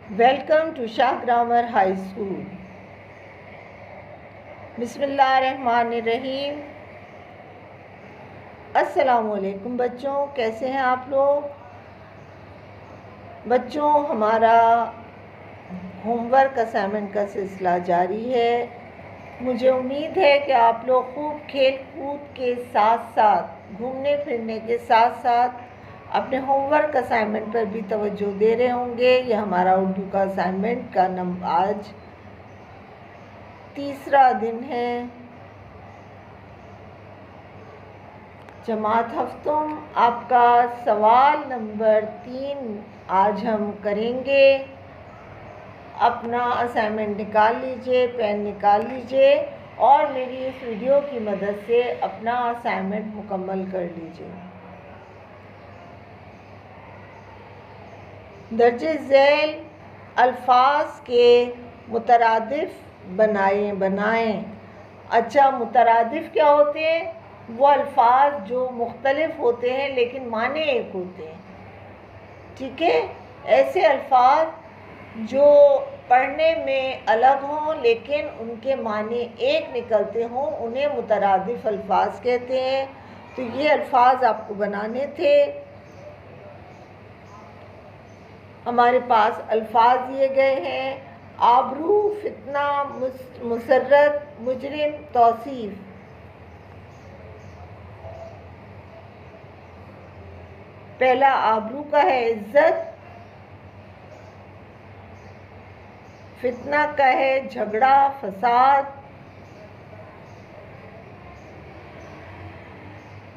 Welcome to Shah grammar high school. بسم اللہ الرحمن الرحیم۔ السلام علیکم بچوں، کیسے ہیں آپ لوگ؟ بچوں، ہمارا ہوم ورک اسائنمنٹ کا سلسلہ جاری ہے۔ مجھے امید ہے کہ آپ لوگ خوب کھیل کود کے ساتھ ساتھ، گھومنے پھرنے کے ساتھ ساتھ اپنے ہوم ورک اسائنمنٹ پر بھی توجہ دے رہے ہوں گے۔ یہ ہمارا اردو کا اسائنمنٹ کا آج تیسرا دن ہے۔ جماعت ہفتم، آپ کا سوال نمبر 3 آج ہم کریں گے۔ اپنا اسائنمنٹ نکال لیجئے، پین نکال لیجئے اور میری اس ویڈیو کی مدد سے اپنا اسائنمنٹ مکمل کر لیجئے۔ درج ذیل الفاظ کے مترادف بنائیں۔ اچھا، مترادف کیا ہوتے ہیں؟ وہ الفاظ جو مختلف ہوتے ہیں لیکن معنی ایک ہوتے ہیں، ٹھیک ہے؟ ایسے الفاظ جو پڑھنے میں الگ ہوں لیکن ان کے معنی ایک نکلتے ہوں، انہیں مترادف الفاظ کہتے ہیں۔ تو یہ الفاظ آپ کو بنانے تھے۔ ہمارے پاس الفاظ دیے گئے ہیں: آبرو، فتنہ، مسرت، مجرم، توصیف۔ پہلا آبرو کا ہے عزت، فتنہ کا ہے جھگڑا، فساد،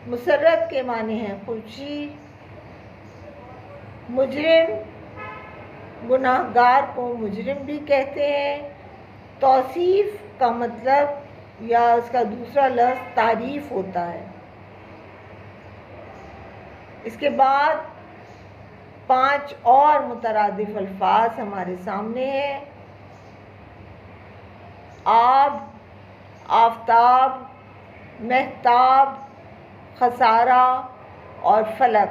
مسرت کے معنی ہیں خوشی، مجرم گناہگار کو مجرم بھی کہتے ہیں۔ توصیف کا مطلب یا اس کا دوسرا لفظ تعریف ہوتا ہے۔ اس کے بعد 5 اور مترادف الفاظ ہمارے سامنے ہیں: آب، آفتاب، مہتاب، خسارہ اور فلک۔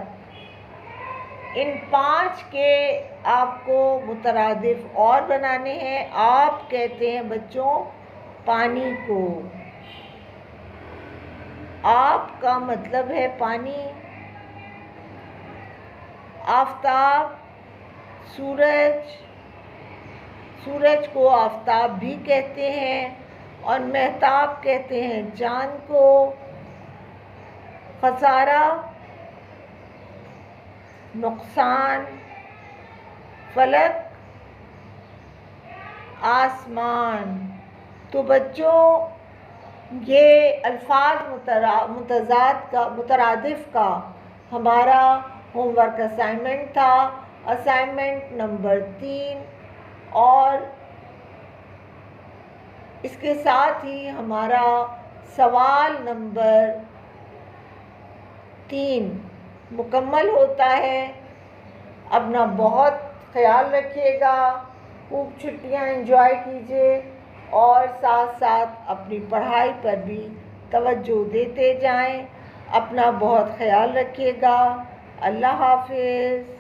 ان 5 کے آپ کو مترادف اور بنانے ہیں۔ آب کہتے ہیں بچوں پانی کو۔ آب کا مطلب ہے پانی۔ آفتاب سورج کو آفتاب بھی کہتے ہیں، اور مہتاب کہتے ہیں چاند کو۔ خسارہ نقصان، فلک آسمان۔ تو بچوں، یہ الفاظ مترادف کا ہمارا ہوم ورک اسائنمنٹ تھا، اسائنمنٹ نمبر 3، اور اس کے ساتھ ہی ہمارا سوال نمبر 3 مکمل ہوتا ہے۔ اپنا بہت خیال رکھیے گا، خوب چھٹیاں انجوائے کیجیے اور ساتھ ساتھ اپنی پڑھائی پر بھی توجہ دیتے جائیں۔ اپنا بہت خیال رکھیے گا۔ اللہ حافظ۔